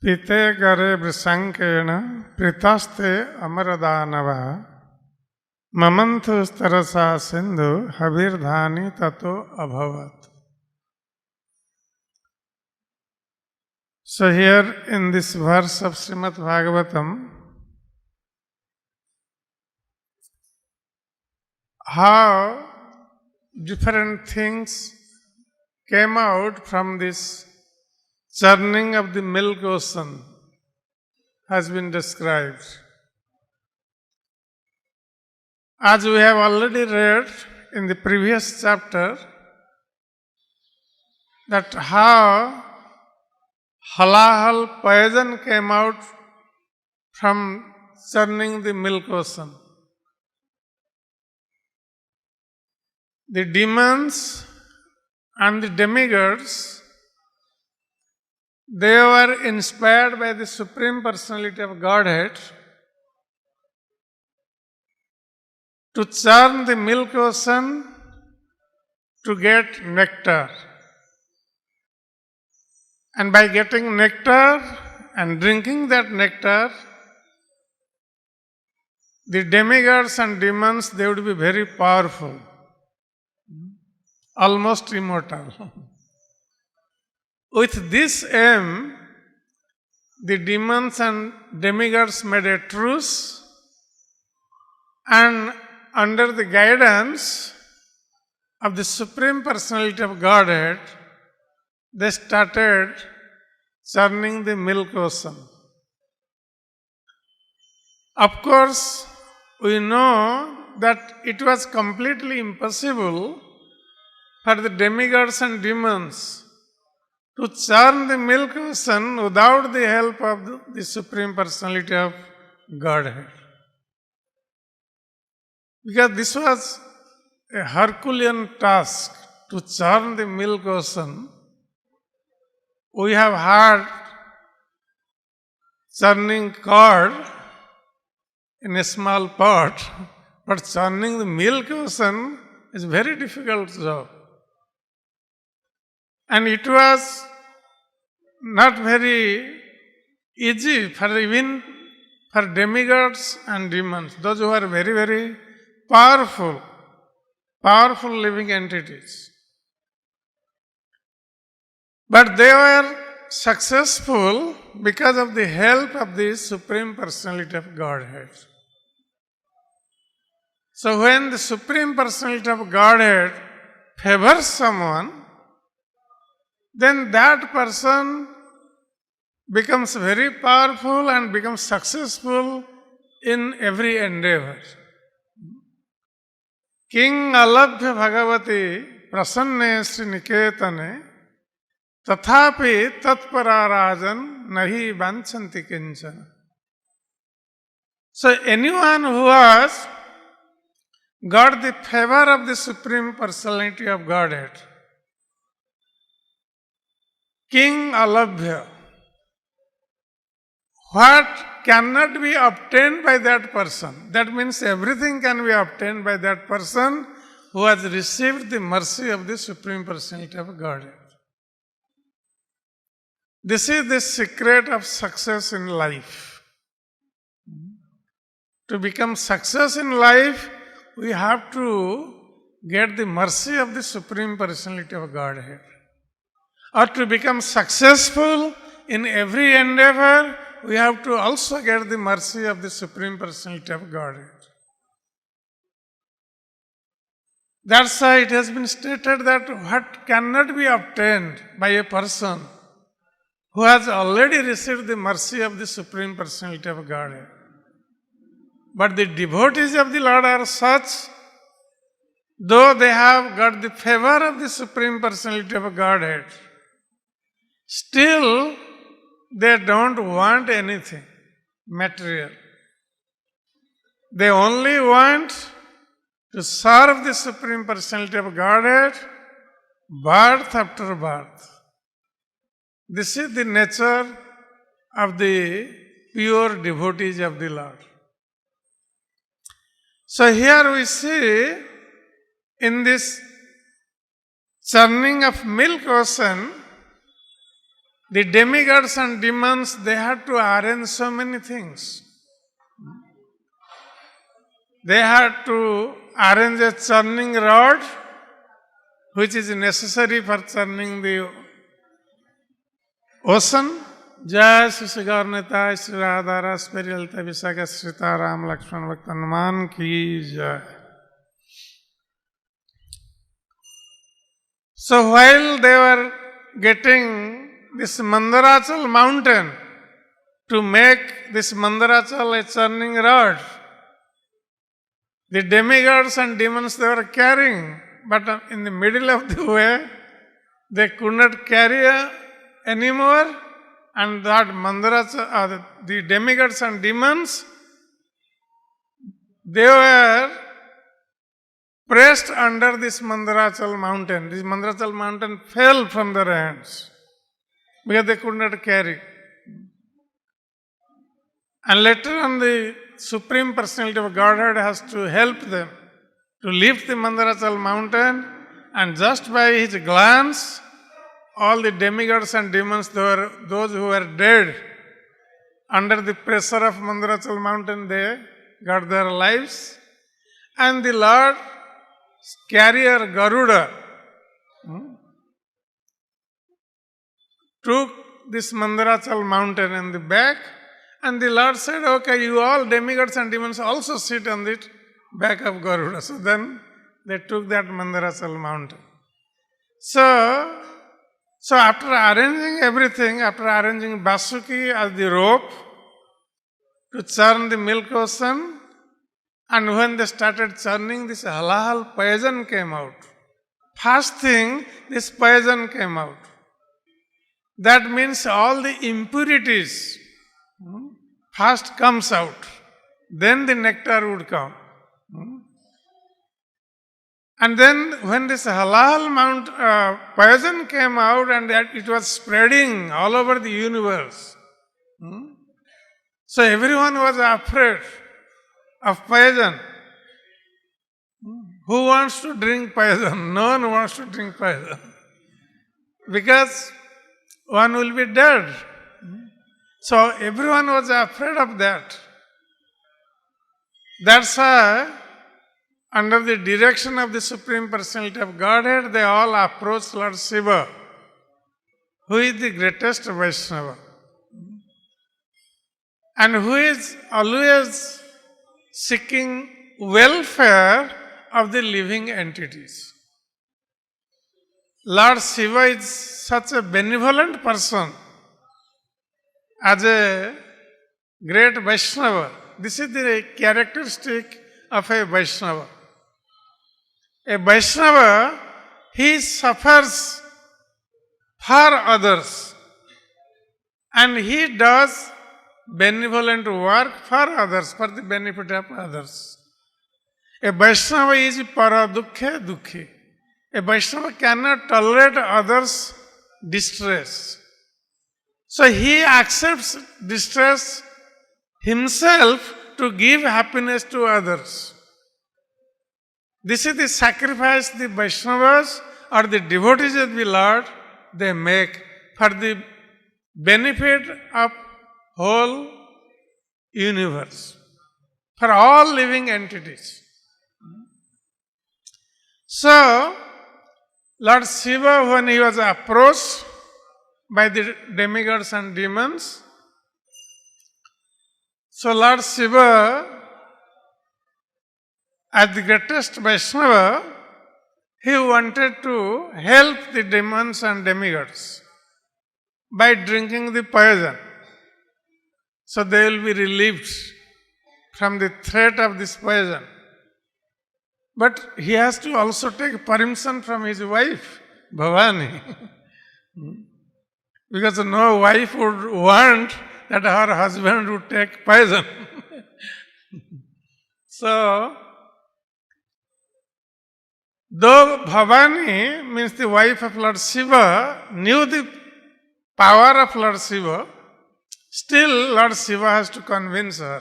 पीते करे वृषंकेण प्रीतास्ते अमरदानवा ममंथुस्तरसा सिंधु हविर्धानी ततो अभवत. So here in this verse of Srimad Bhagavatam, how different things came out from this churning of the milk ocean has been described. As we have already read in the previous chapter, that how halahal poison came out from churning the milk ocean. The demons and the demigods, they were inspired by the Supreme Personality of Godhead to churn the milk ocean to get nectar. And by getting nectar and drinking that nectar, the demigods and demons, they would be very powerful, almost immortal. With this aim, the demons and demigods made a truce, and under the guidance of the Supreme Personality of Godhead, they started churning the milk ocean. Of course, we know that it was completely impossible for the demigods and demons to churn the milk ocean without the help of the Supreme Personality of Godhead. Because this was a Herculean task to churn the milk ocean. We have heard churning curd in a small pot, but churning the milk ocean is a very difficult job. And it was not very easy for even for demigods and demons, those who are very, very powerful living entities. But they were successful because of the help of the Supreme Personality of Godhead. So when the Supreme Personality of Godhead favors someone, then that person becomes very powerful and becomes successful in every endeavor. King Alabhya Bhagavati Prasanne Sri Niketane Tathapi Tatpara Rajan Nahi Vanchanti Kinchana. So anyone who has got the favor of the Supreme Personality of Godhead, King Alabhya, what cannot be obtained by that person? That means everything can be obtained by that person who has received the mercy of the Supreme Personality of Godhead. This is the secret of success in life. To become success in life, we have to get the mercy of the Supreme Personality of Godhead. Or to become successful in every endeavor, we have to also get the mercy of the Supreme Personality of Godhead. That's why it has been stated that what cannot be obtained by a person who has already received the mercy of the Supreme Personality of Godhead. But the devotees of the Lord are such, though they have got the favor of the Supreme Personality of Godhead, still they don't want anything material. They only want to serve the Supreme Personality of Godhead birth after birth. This is the nature of the pure devotees of the Lord. So here we see in this churning of milk ocean, the demigods and demons, they had to arrange so many things. They had to arrange a churning rod, which is necessary for churning the ocean. Jai Shri Gaurnita, Shri Radha, Spirituality, Visakha, Srita, Ram, Lakshman, Bhakt Hanuman ki jai. So while they were getting this Mandarachal mountain to make this Mandarachal a churning rod, the demigods and demons they were carrying, but in the middle of the way, they could not carry anymore, and that Mandarachal, the demigods and demons, they were pressed under this Mandarachal mountain. This Mandarachal mountain fell from their hands because they could not carry. And later on, the Supreme Personality of Godhead has to help them to lift the Mandarachal mountain, and just by his glance, all the demigods and demons, those who were dead under the pressure of Mandarachal mountain, they got their lives. And the Lord carrier Garuda took this Mandarachal mountain in the back, and the Lord said, okay, you all demigods and demons also sit on the back of Garuda. So then they took that Mandarachal mountain. So after arranging everything, after arranging Basuki as the rope to churn the milk ocean, and when they started churning, this halahal poison came out. First thing, this poison came out. That means all the impurities first comes out. Then the nectar would come. And then when this halal poison came out, and that it was spreading all over the universe. So everyone was afraid of poison. Who wants to drink poison? No one wants to drink poison. Because one will be dead. So everyone was afraid of that. That's why, under the direction of the Supreme Personality of Godhead, they all approached Lord Shiva, who is the greatest Vaishnava, and who is always seeking welfare of the living entities. Lord Shiva is such a benevolent person. As a great Vaishnava, this is the characteristic of a Vaishnava. A Vaishnava, he suffers for others, and he does benevolent work for others, for the benefit of others. A Vaishnava is paradukhe dukhi. A Vaishnava cannot tolerate others' distress. So he accepts distress himself to give happiness to others. This is the sacrifice the Vaishnavas or the devotees of the Lord, they make for the benefit of whole universe, for all living entities. So, Lord Shiva, when he was approached by the demigods and demons, so Lord Shiva, as the greatest Vaishnava, he wanted to help the demons and demigods by drinking the poison. So they will be relieved from the threat of this poison. But he has to also take permission from his wife, Bhavani. Because no wife would want that her husband would take poison. So, though Bhavani, means the wife of Lord Shiva, knew the power of Lord Shiva, still Lord Shiva has to convince her,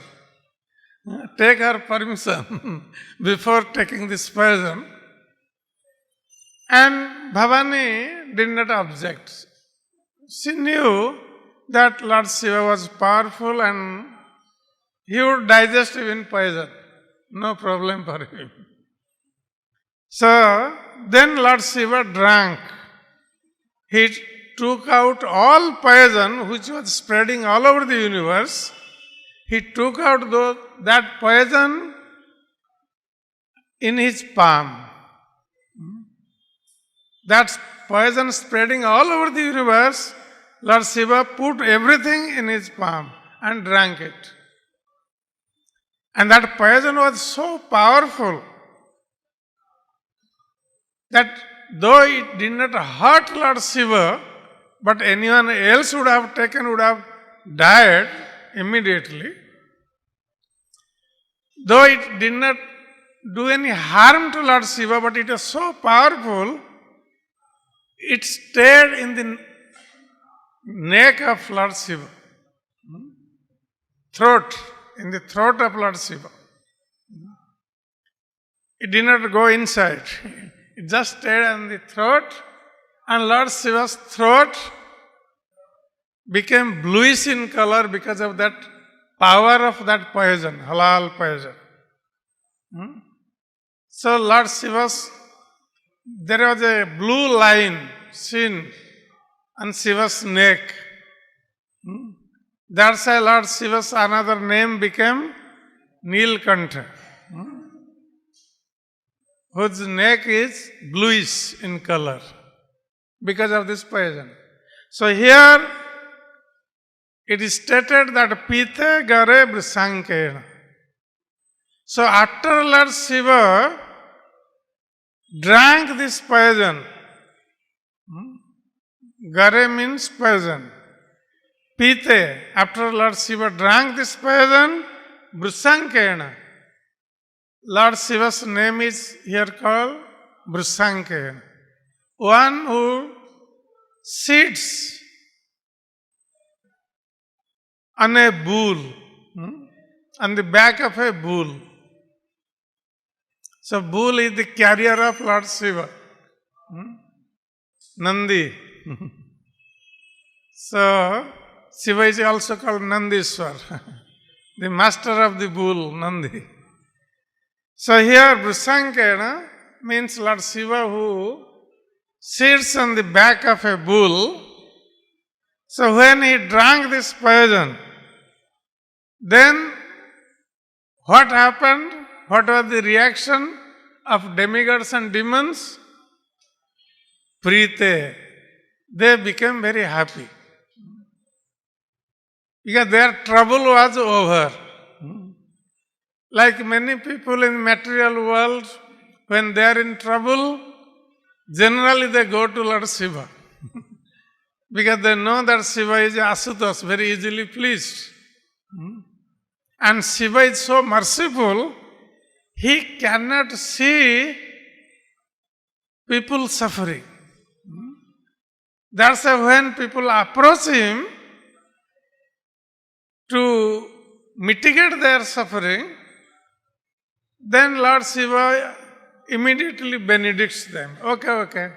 take her permission before taking this poison. And Bhavani did not object. She knew that Lord Shiva was powerful and he would digest even poison. No problem for him. So, then Lord Shiva drank. He took out all poison which was spreading all over the universe. He took out that poison in his palm. That poison spreading all over the universe, Lord Shiva put everything in his palm and drank it. And that poison was so powerful that though it did not hurt Lord Shiva, but anyone else would have died immediately. Though it did not do any harm to Lord Shiva, but it was so powerful, it stayed in the neck of Lord Shiva. Throat, in the throat of Lord Shiva. It did not go inside. It just stayed on the throat, and Lord Shiva's throat became bluish in color because of that power of that poison, halal poison. So Lord Shiva's, there was a blue line seen on Shiva's neck. That's why Lord Shiva's another name became Nilkantha, whose neck is bluish in color because of this poison. So here it is stated that Pite Gare Brisankena. So after Lord Shiva drank this poison, Gare means poison. Pite, after Lord Shiva drank this poison, Brisankena. Lord Shiva's name is here called Brisankena. One who sits on a bull, on the back of a bull. So bull is the carrier of Lord Shiva. Nandi. So Shiva is also called Nandishwar, the master of the bull, Nandi. So here Brisankena means Lord Shiva who sits on the back of a bull. So when he drank this poison, then what happened? What was the reaction of demigods and demons? Prite. They became very happy. Because their trouble was over. Like many people in the material world, when they are in trouble, generally they go to Lord Shiva. Because they know that Shiva is Asutosh, very easily pleased. And Shiva is so merciful, he cannot see people suffering. That's why when people approach him to mitigate their suffering, then Lord Shiva immediately benedicts them. Okay.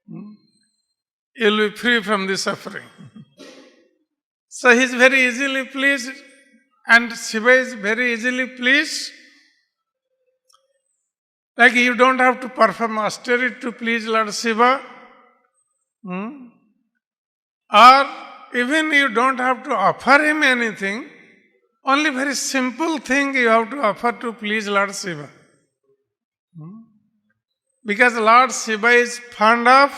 You will be free from the suffering. So he is very easily pleased, and Shiva is very easily pleased. Like you don't have to perform austerity to please Lord Shiva. Or even you don't have to offer him anything. Only very simple thing you have to offer to please Lord Shiva. Because Lord Shiva is fond of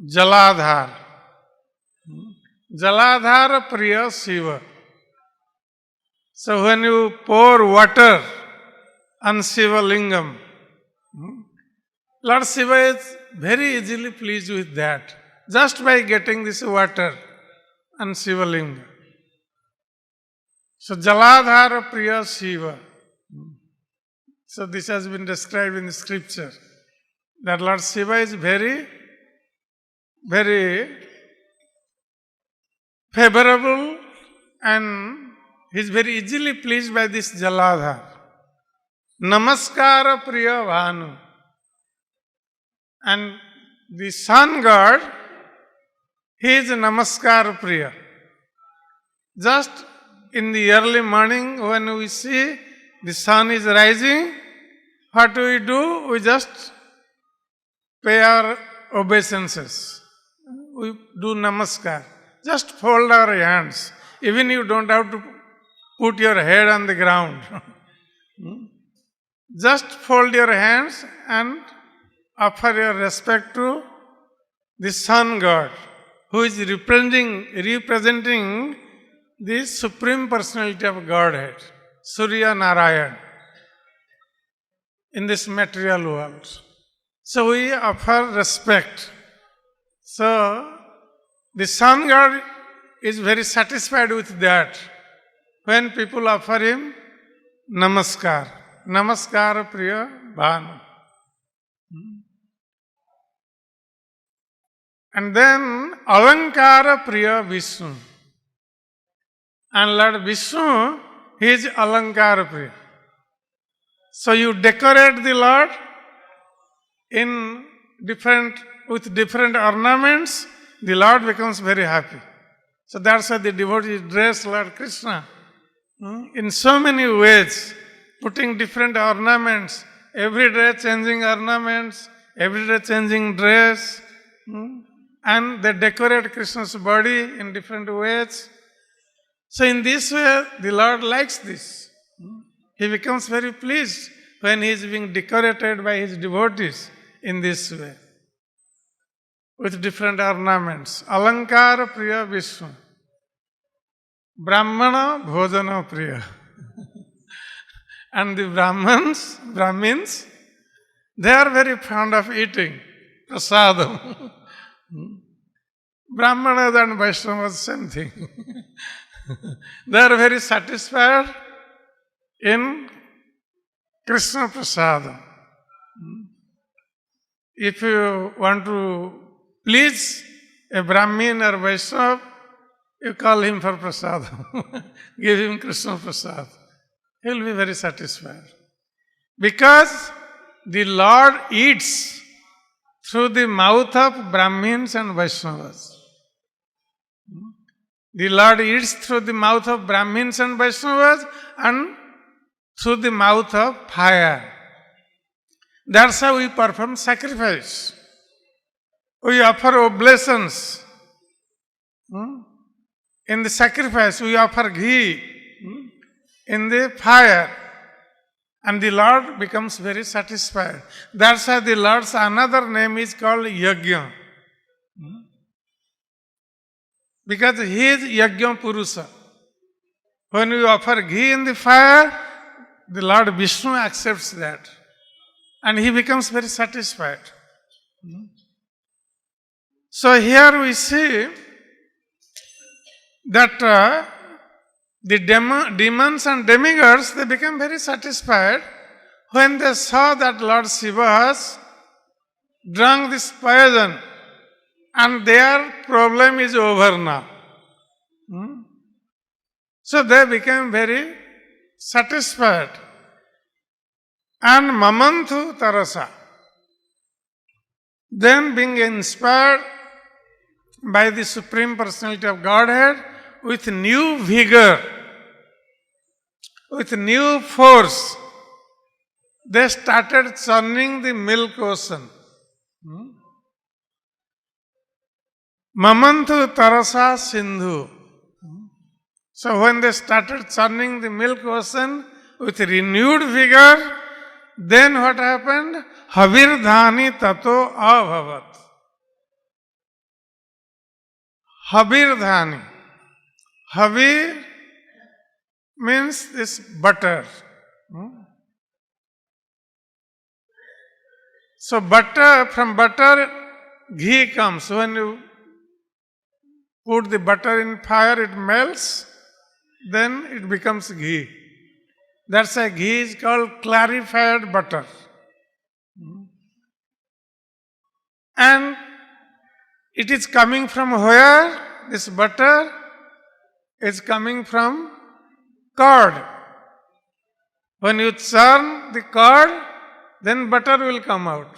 Jaladhar. Jaladhar Priya Shiva. So when you pour water on Shiva Lingam, Lord Shiva is very easily pleased with that, just by getting this water on Shiva Lingam. So Jaladhara Priya Shiva. So this has been described in the scripture, that Lord Shiva is very, very favorable and he is very easily pleased by this Jaladhar. Namaskara Priya Bhanu. And the sun god, he is Namaskara Priya. Just in the early morning when we see the sun is rising, what do? We just pay our obeisances. We do Namaskar. Just fold our hands. Even you don't have to put your head on the ground. Just fold your hands and offer your respect to the sun god, who is representing the Supreme Personality of Godhead, Surya Narayan, in this material world. So we offer respect. So the sun god is very satisfied with that when people offer him Namaskar. Namaskara Priya Bhanu. And then Alankara Priya Vishnu. And Lord Vishnu, he is Alankara Priya. So you decorate the Lord with different ornaments, the Lord becomes very happy. So that's why the devotees dress Lord Krishna in so many ways, putting different ornaments, every day changing ornaments, every day changing dress, and they decorate Krishna's body in different ways. So in this way, the Lord likes this. He becomes very pleased when he is being decorated by his devotees in this way, with different ornaments. Alankara Priya Vishnu. Brahmana Bhojana Priya. And the Brahmins, they are very fond of eating prasadam. Brahmanas and Vaishnavas, same thing. They are very satisfied in Krishna prasadam. If you want to please a Brahmin or Vaishnava, you call him for prasadam. Give him Krishna prasad. He will be very satisfied. Because the Lord eats through the mouth of Brahmins and Vaishnavas. The Lord eats through the mouth of Brahmins and Vaishnavas and through the mouth of fire. That's how we perform sacrifice. We offer oblations. In the sacrifice, we offer ghee in the fire. And the Lord becomes very satisfied. That's why the Lord's another name is called Yajna. Because he is Yajna Purusha. When we offer ghee in the fire, the Lord Vishnu accepts that. And he becomes very satisfied. So here we see that the demons and demigods, they became very satisfied when they saw that Lord Shiva has drunk this poison and their problem is over now. So they became very satisfied. And Mamanthu Tarasa, then being inspired by the Supreme Personality of Godhead with new vigor, with new force, they started churning the milk ocean. Mamanthu Tarasa Sindhu. So when they started churning the milk ocean with renewed vigor, then what happened? Havirdhani tato abhavat. Havirdhani. Havir means this butter. So butter, from butter, ghee comes. When you put the butter in fire, it melts, then it becomes ghee. That's why ghee is called clarified butter. And it is coming from where? This butter is coming from curd. When you churn the curd, then butter will come out.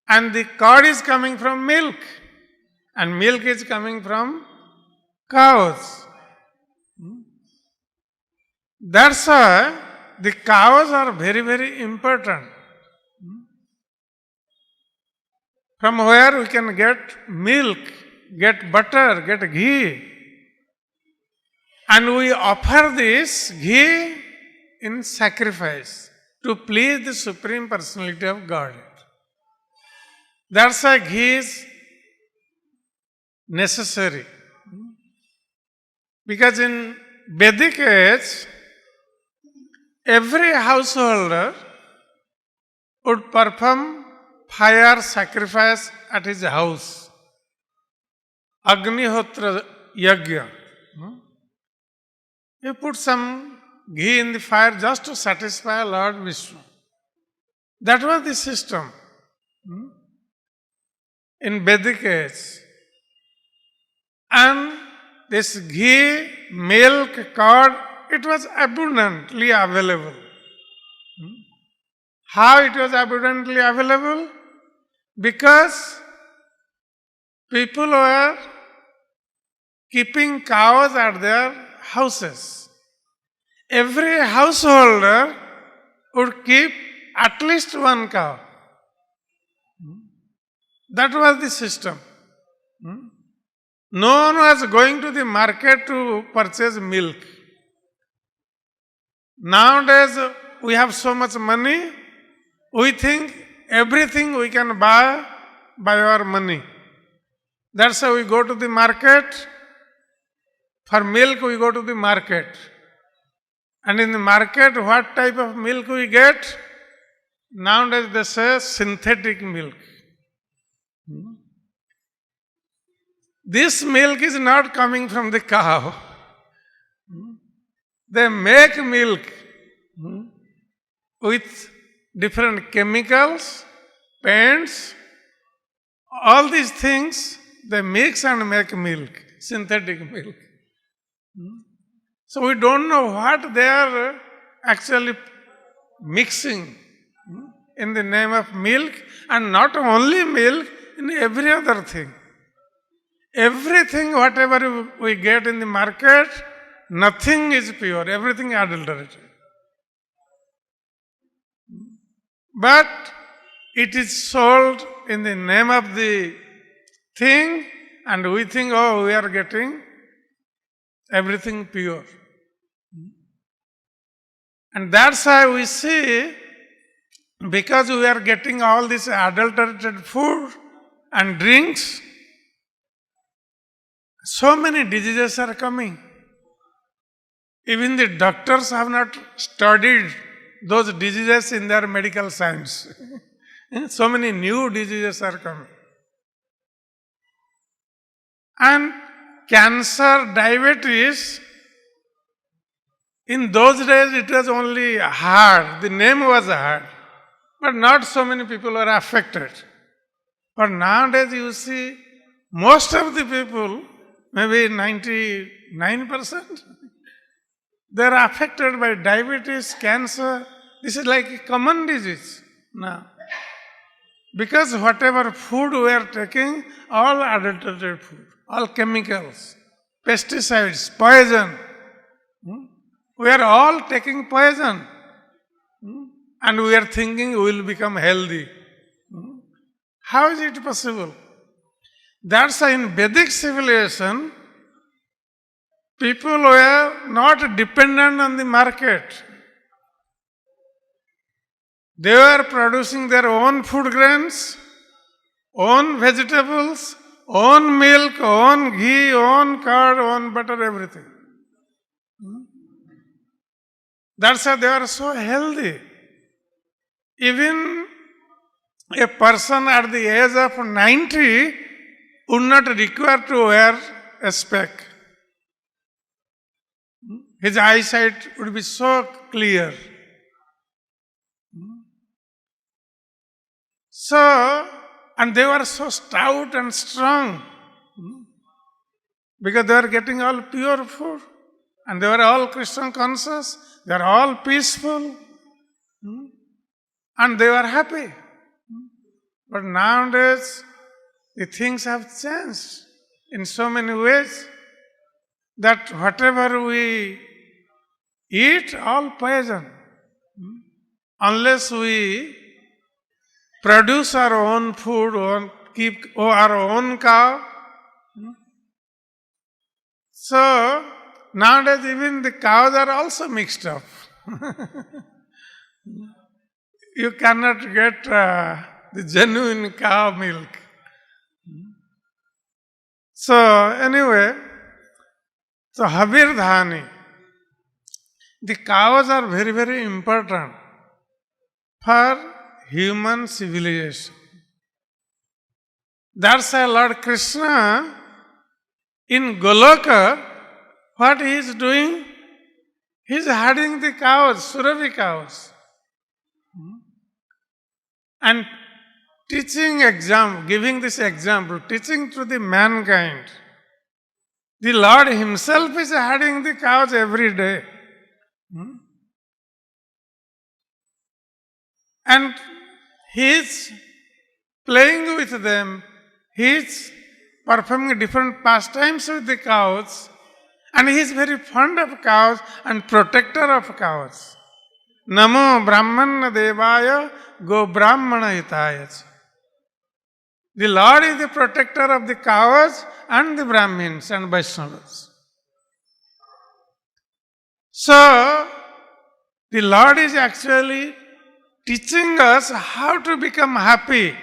And the curd is coming from milk. And milk is coming from cows. That's why the cows are very, very important. From where we can get milk, get butter, get ghee. And we offer this ghee in sacrifice to please the Supreme Personality of Godhead. That's why ghee is necessary. Because in Vedic age, every householder would perform fire sacrifice at his house. Agnihotra Yagya. You put some ghee in the fire just to satisfy Lord Vishnu. That was the system in Vedic age. And this ghee, milk, curd, it was abundantly available. How it was abundantly available? Because people were keeping cows at their houses. Every householder would keep at least one cow. That was the system. No one was going to the market to purchase milk. Nowadays, we have so much money, we think everything we can buy by our money. That's why we go to the market. For milk, we go to the market. And in the market, what type of milk we get? Nowadays, they say synthetic milk. This milk is not coming from the cow. They make milk with different chemicals, paints, all these things, they mix and make milk, synthetic milk. So we don't know what they are actually mixing in the name of milk, and not only milk, in every other thing. Everything, whatever we get in the market, nothing is pure, everything adulterated. But it is sold in the name of the thing, and we think, oh, we are getting everything pure. And that's why we see, because we are getting all this adulterated food and drinks, so many diseases are coming. Even the doctors have not studied those diseases in their medical science. So many new diseases are coming. And cancer, diabetes, in those days it was only hard. The name was hard. But not so many people were affected. But nowadays you see, most of the people, maybe 99%, they are affected by diabetes, cancer. This is like a common disease now. Because whatever food we are taking, all adulterated food, all chemicals, pesticides, poison. We are all taking poison. And we are thinking we will become healthy. How is it possible? That's why in Vedic civilization, people were not dependent on the market. They were producing their own food grains, own vegetables, own milk, own ghee, own curd, own butter, everything. That's why they are so healthy. Even a person at the age of 90 would not require to wear a spec. His eyesight would be so clear. So, and they were so stout and strong because they were getting all pure food and they were all Krishna conscious, they were all peaceful and they were happy. But nowadays, the things have changed in so many ways that whatever we eat, all poison. Unless we produce our own food, keep our own cow. So, nowadays even the cows are also mixed up. You cannot get the genuine cow milk. So, anyway, so Habir Dhani, the cows are very, very important for human civilization. That's why Lord Krishna in Goloka, what he is doing? He is herding the cows, Surabhi cows, and giving this example, teaching to the mankind. The Lord himself is herding the cows every day. And he is playing with them, he is performing different pastimes with the cows, and he is very fond of cows and protector of cows. Namo Brahmana Devaya Go Brahmana Hitaya. The Lord is the protector of the cows and the Brahmins and Vaishnavas. So, the Lord is actually teaching us how to become happy,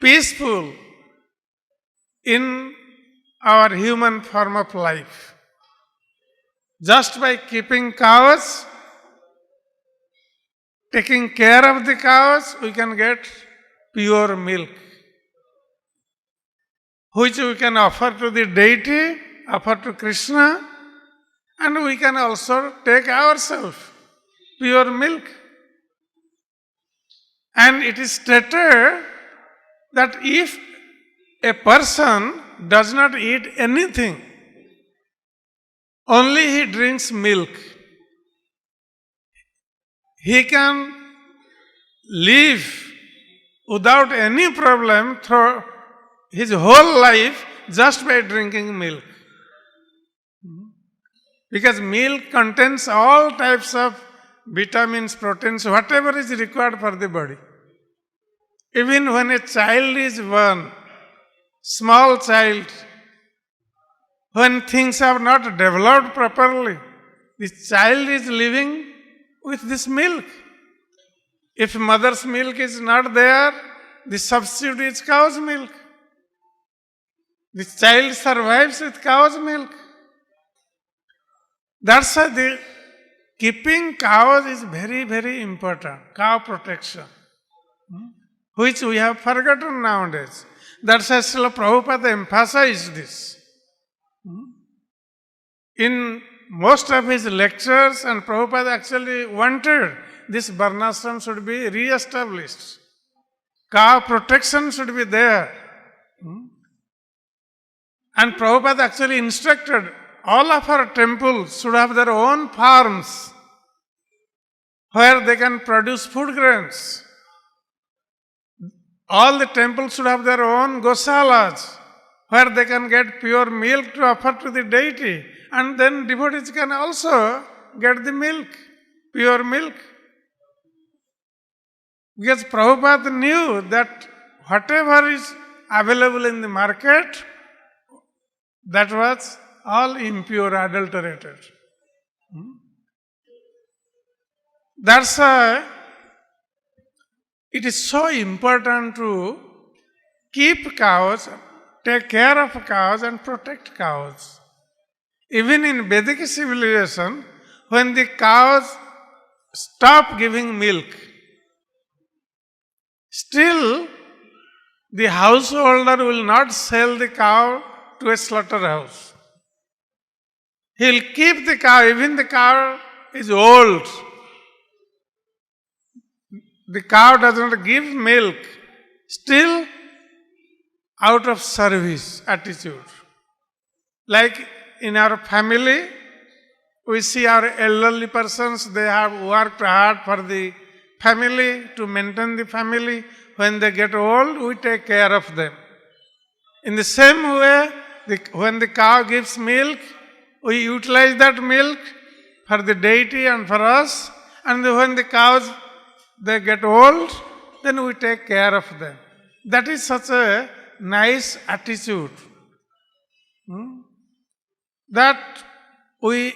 peaceful in our human form of life. Just by keeping cows, taking care of the cows, we can get pure milk, which we can offer to the deity, offer to Krishna, and we can also take ourselves pure milk. And it is stated that if a person does not eat anything, only he drinks milk, he can live without any problem through his whole life just by drinking milk. Because milk contains all types of vitamins, proteins, whatever is required for the body. Even when a child is born, small child, when things have not developed properly, the child is living with this milk. If mother's milk is not there, the substitute is cow's milk. The child survives with cow's milk. That's why the keeping cows is very, very important. Cow protection, which we have forgotten nowadays. That's why Srila Prabhupada emphasized this. In most of his lectures, and Prabhupada actually wanted this Varnashram should be re-established. Cow protection should be there. And Prabhupada actually instructed all of our temples should have their own farms where they can produce food grains. All the temples should have their own gosalas where they can get pure milk to offer to the deity. And then devotees can also get the milk, pure milk. Because Prabhupada knew that whatever is available in the market, that was all impure, adulterated. That's why it is so important to keep cows, take care of cows and protect cows. Even in Vedic civilization, when the cows stop giving milk, still the householder will not sell the cow to a slaughterhouse. He will keep the cow, even the cow is old. The cow does not give milk, still out of service attitude. Like in our family, we see our elderly persons, they have worked hard for the family, to maintain the family. When they get old, we take care of them. In the same way, when the cow gives milk, we utilize that milk for the deity and for us. And when the cows, they get old, then we take care of them. That is such a nice attitude. That we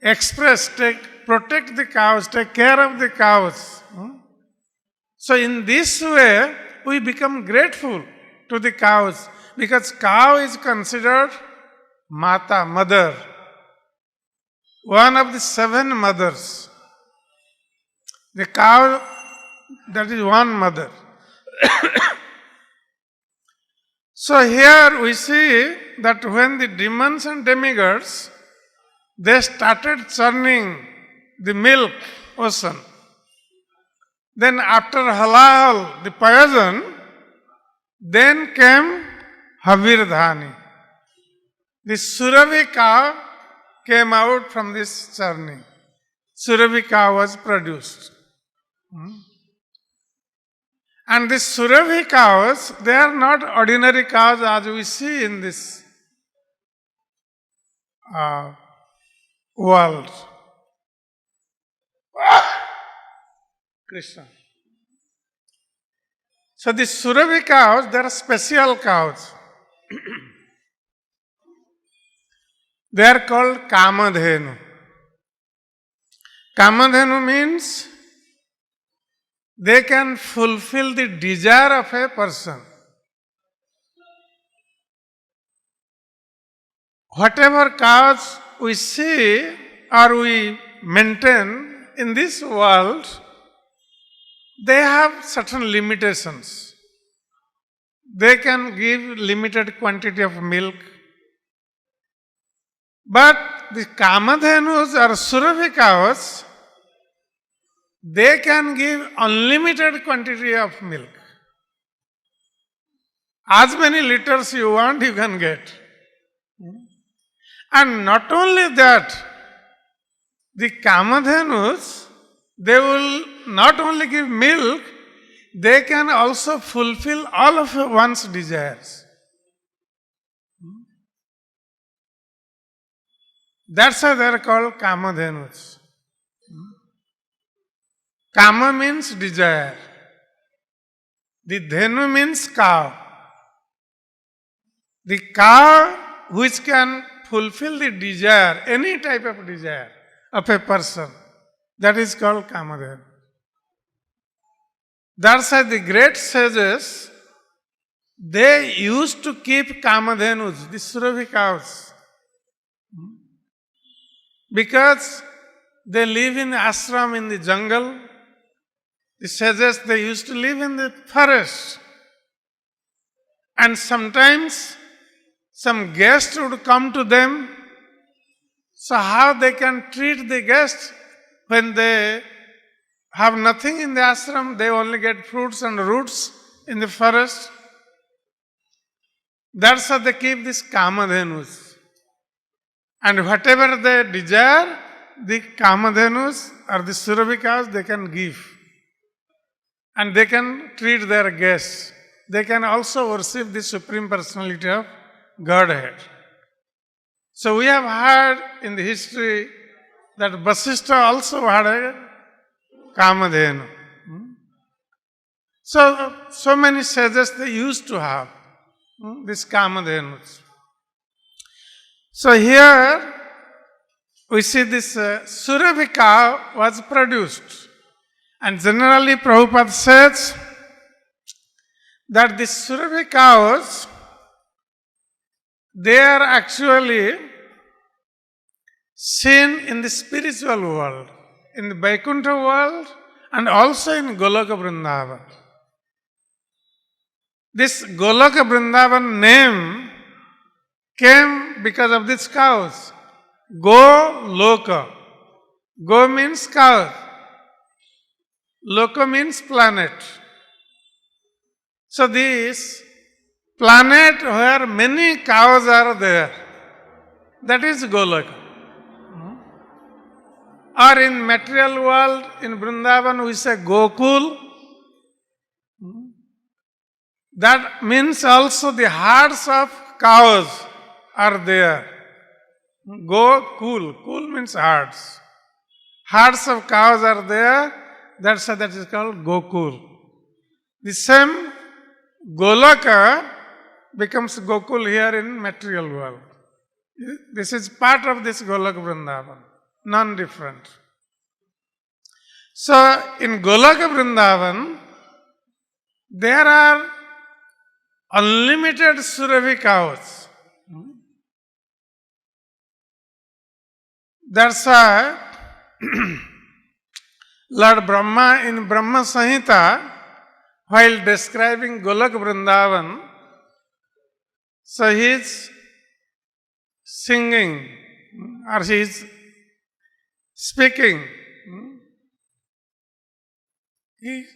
express, protect the cows, take care of the cows. So in this way, we become grateful to the cows, because cow is considered Mata, mother, one of the 7 mothers. The cow, that is one mother. So here we see that when the demons and demigods, they started churning the milk ocean. Then after halal, the poison, then came Havirdhani. The Surabhi cow came out from this churning. Surabhi cow was produced. And these Surabhi cows, they are not ordinary cows as we see in this world. Krishna. So the Surabhi cows, they are special cows. They are called Kamadhenu. Kamadhenu means they can fulfill the desire of a person. Whatever cows we see or we maintain in this world, they have certain limitations. They can give limited quantity of milk. But the Kamadhenus or Surabhi cows, they can give unlimited quantity of milk. As many liters you want, you can get. And not only that, the Kamadhenus, they will not only give milk, they can also fulfill all of one's desires. That's why they are called Kamadhenus. Kama means desire. The Dhenu means cow. The cow which can fulfill the desire, any type of desire of a person, that is called Kamadhenu. That's why the great sages, they used to keep Kamadhenus, the Surabhi cows, because they live in ashram in the jungle. The sages, they used to live in the forest. And sometimes some guest would come to them. So how they can treat the guest when they have nothing in the ashram, they only get fruits and roots in the forest. That's how they keep these Kamadhenus. And whatever they desire, the Kamadhenus or the Surabhi cows, they can give. And they can treat their guests. They can also worship the Supreme Personality of Godhead. So we have heard in the history that Vasishtha also had a Kamadhenu. So many sages they used to have these Kamadhenus. So here we see this Surabhi cow was produced. And generally Prabhupada says that the Surabhi cows, they are actually seen in the spiritual world, in the Vaikuntha world and also in Goloka Vrindavan. This Goloka Vrindavan name came because of these cows. Go Loka. Go means cow. Loka means planet. So this planet where many cows are there, that is Goloka. Or in material world, in Vrindavan we say Gokul. That means also the herds of cows are there. Gokul. Kul means herds. Herds of cows are there. That's why that is called Gokul. The same Goloka becomes Gokul here in material world. This is part of this Golok Vrindavan, non-different. So in Goloka Vrindavan, there are unlimited Surabhi cows. That's why Lord Brahma in Brahma Samhita, while describing Golok Vrindavan, so he is singing or he is speaking.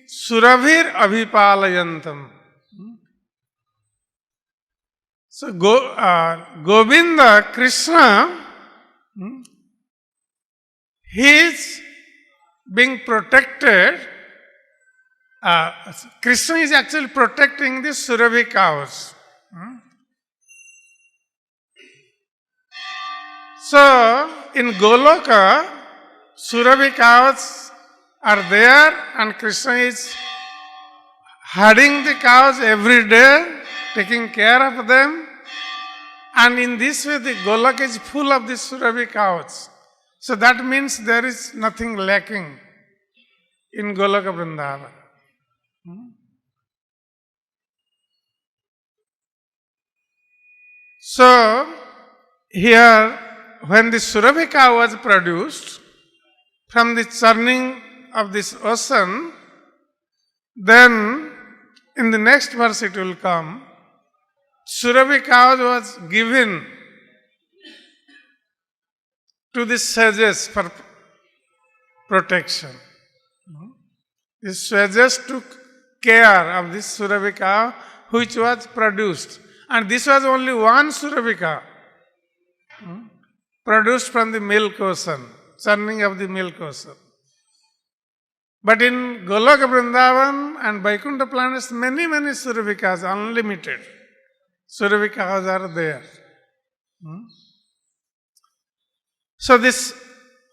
Surabhir Abhipalayantam. So Govinda, Krishna, he is being protected. Krishna is actually protecting the Surabhi cows. So in Goloka, Surabhi cows are there and Krishna is herding the cows every day, taking care of them. And in this way, the Golok is full of the Surabhi cows. So that means there is nothing lacking in Goloka Vrindavan. So here, when the Surabhi cow was produced from the churning of this ocean, then in the next verse it will come, Surabhi cow was given to the sages for protection. The sages took care of this Surabhi cow which was produced. And this was only one Surabhi cow produced from the milk ocean, churning of the milk ocean. But in Goloka Vrindavan and Vaikuntha planets, many Surabhi cows, unlimited Surabhi cows are there. So this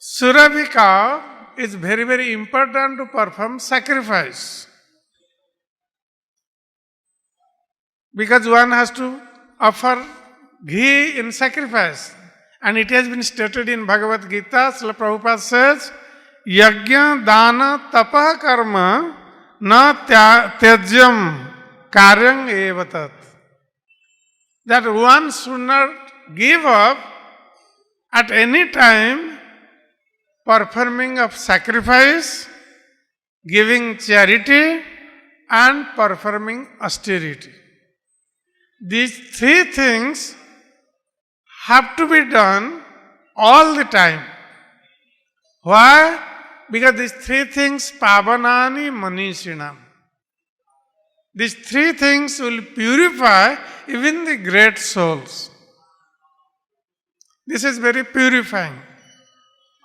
Surabhi cow is very important to perform sacrifice. Because one has to offer ghee in sacrifice. And it has been stated in Bhagavad Gita, Srila Prabhupada says, Yajna dana tapa karma na tyajyam karyam evatat. That one should not give up at any time performing of sacrifice, giving charity and performing austerity. These three things have to be done all the time. Why? Because these three things, pavanani manishinam. These three things will purify even the great souls. This is very purifying.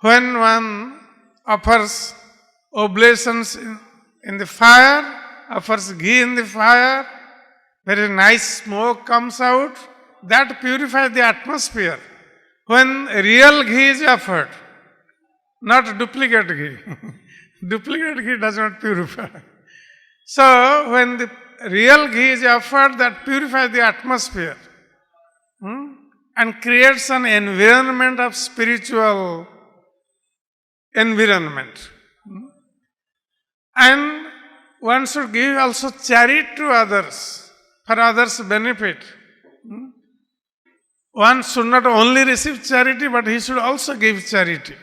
When one offers oblations in the fire, offers ghee in the fire, very nice smoke comes out, that purifies the atmosphere. When real ghee is offered, not duplicate ghee. Duplicate ghee does not purify. So, when the real ghee is offered, that purifies the atmosphere and creates an environment of spiritual environment. And one should give also charity to others, for others' benefit. One should not only receive charity, but he should also give charity.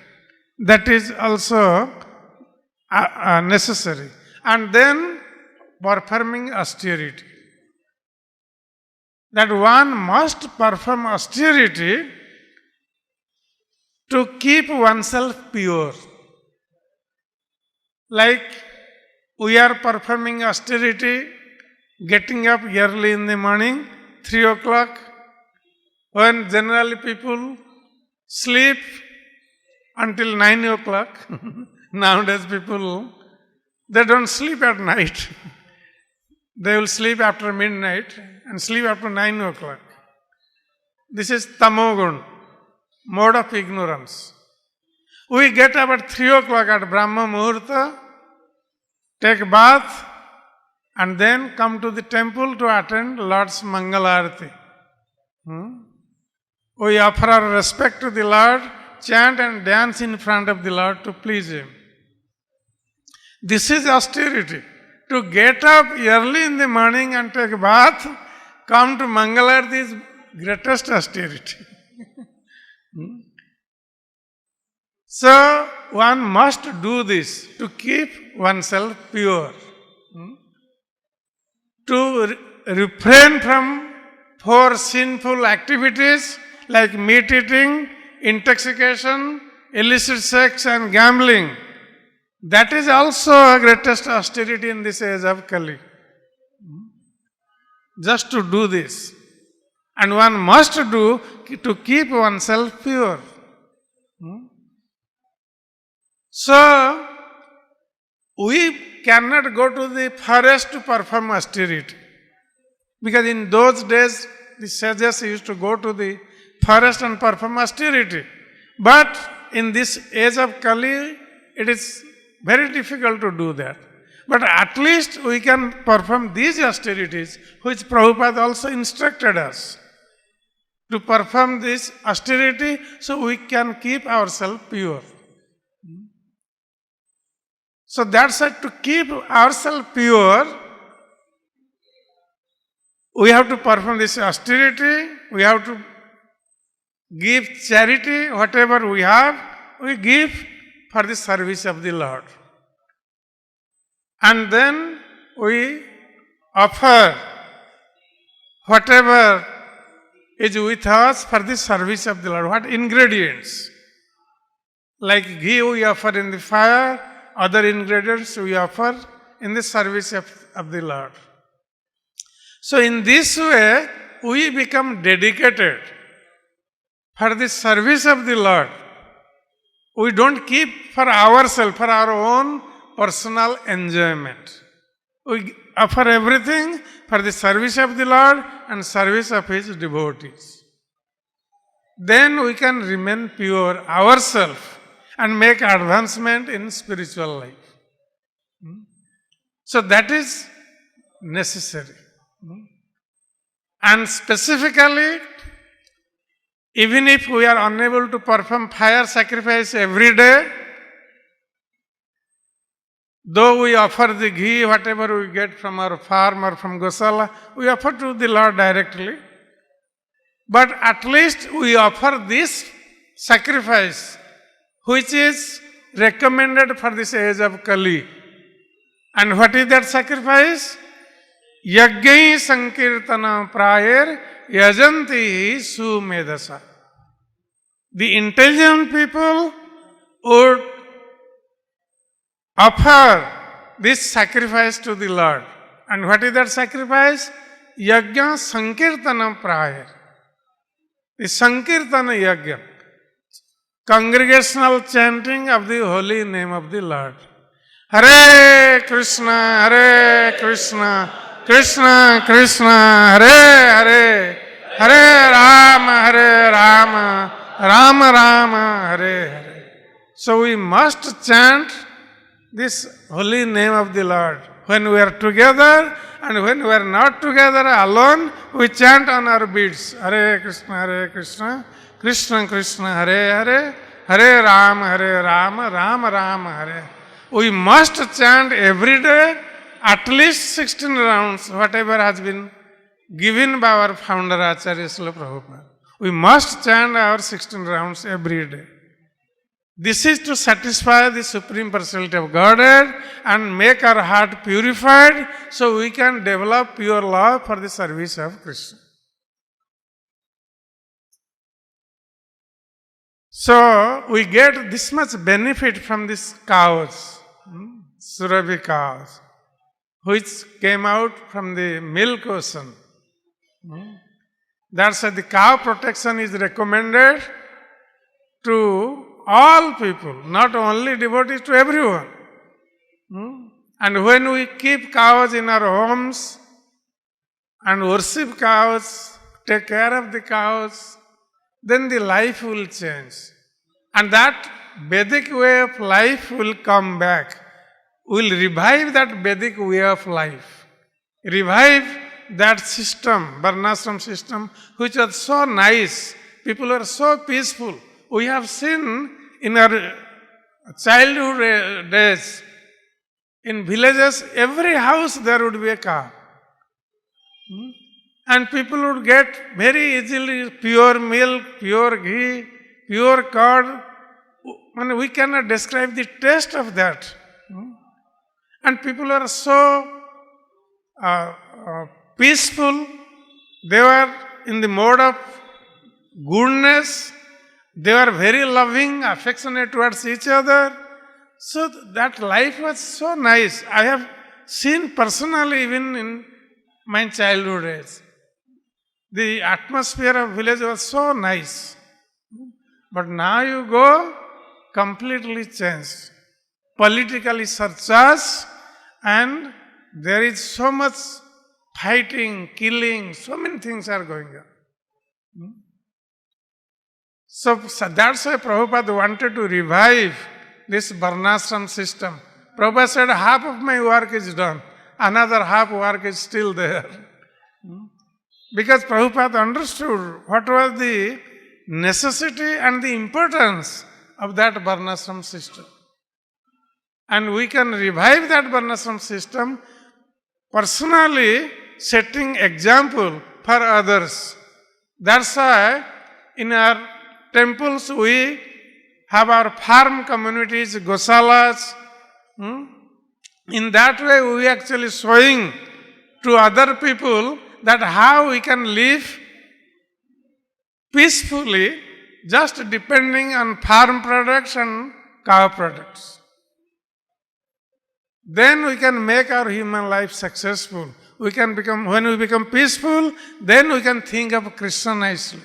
That is also necessary. And then performing austerity. That one must perform austerity to keep oneself pure. Like we are performing austerity, getting up early in the morning, 3 o'clock, when generally people sleep until 9 o'clock. Nowadays people, they don't sleep at night. They will sleep after midnight and sleep after 9 o'clock. This is tamogun, mode of ignorance. We get up at 3 o'clock at Brahma Muhurta, take bath, and then come to the temple to attend Lord's Mangalarati. We offer our respect to the Lord, chant and dance in front of the Lord to please Him. This is austerity. To get up early in the morning and take a bath, come to Mangalarati is greatest austerity. So, one must do this to keep oneself pure. To refrain from 4 sinful activities like meat eating, intoxication, illicit sex and gambling. That is also a greatest austerity in this age of Kali. Just to do this. And one must do to keep oneself pure. So, we cannot go to the forest to perform austerity. Because in those days, the sages used to go to the forest and perform austerity. But in this age of Kali, it is very difficult to do that. But at least we can perform these austerities, which Prabhupada also instructed us. To perform this austerity, so we can keep ourselves pure. So that's it, to keep ourselves pure, we have to perform this austerity, we have to give charity, whatever we have, we give for the service of the Lord. And then we offer whatever is with us for the service of the Lord. What ingredients? Like ghee we offer in the fire, other ingredients we offer in the service of the Lord. So in this way, we become dedicated for the service of the Lord. We don't keep for ourselves, for our own personal enjoyment. We offer everything for the service of the Lord and service of His devotees. Then we can remain pure ourselves and make advancement in spiritual life. So that is necessary. And specifically, even if we are unable to perform fire sacrifice every day, though we offer the ghee, whatever we get from our farm or from Gosala, we offer to the Lord directly. But at least we offer this sacrifice, which is recommended for this age of Kali. And what is that sacrifice? Yajñai sankirtana prayer yajanti sumedasa. The intelligent people would offer this sacrifice to the Lord. And what is that sacrifice? Yajna sankirtana prayer. The sankirtana yajna, congregational chanting of the holy name of the Lord. Hare Krishna, Krishna Krishna, Hare Hare, Hare Rama, Rama Rama, Hare Hare. So we must chant this holy name of the Lord. When we are together and when we are not together alone, we chant on our beads. Hare Krishna, Krishna Krishna, Hare Hare, Hare Rama, Rama Rama, Hare. We must chant every day at least 16 rounds, whatever has been given by our founder Acharya Srila Prabhupada. We must chant our 16 rounds every day. This is to satisfy the Supreme Personality of Godhead and make our heart purified so we can develop pure love for the service of Krishna. So we get this much benefit from these cows, Surabhi cows, which came out from the milk ocean. That's why the cow protection is recommended to all people, not only devotees, to everyone. And when we keep cows in our homes and worship cows, take care of the cows, then the life will change. And that Vedic way of life will come back. We'll revive that Vedic way of life. Revive that system, Varnashram system, which was so nice. People were so peaceful. We have seen in our childhood days, in villages, every house there would be a cow. And people would get very easily pure milk, pure ghee, pure curd. And we cannot describe the taste of that. And people are so peaceful. They were in the mode of goodness. They were very loving, affectionate towards each other. So that life was so nice. I have seen personally even in my childhood days. The atmosphere of village was so nice. But now you go, completely changed. Politically surcharged, and there is so much fighting, killing, so many things are going on. So that's why Prabhupada wanted to revive this Varnashram system. Prabhupada said, half of my work is done, another half work is still there. Because Prabhupada understood what was the necessity and the importance of that Varnashram system. And we can revive that Varnashram system personally setting example for others. That's why in our temples we have our farm communities, gosalas. In that way we actually showing to other people that how we can live peacefully just depending on farm products and cow products. Then we can make our human life successful. When we become peaceful, then we can think of Krishna nicely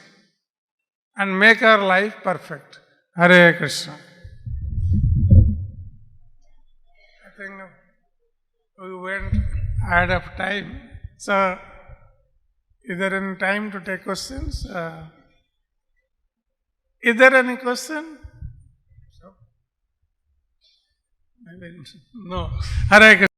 and make our life perfect. Hare Krishna. I think we went ahead of time. So, is there any time to take questions? Is there any question? Maybe no. Hare Krishna.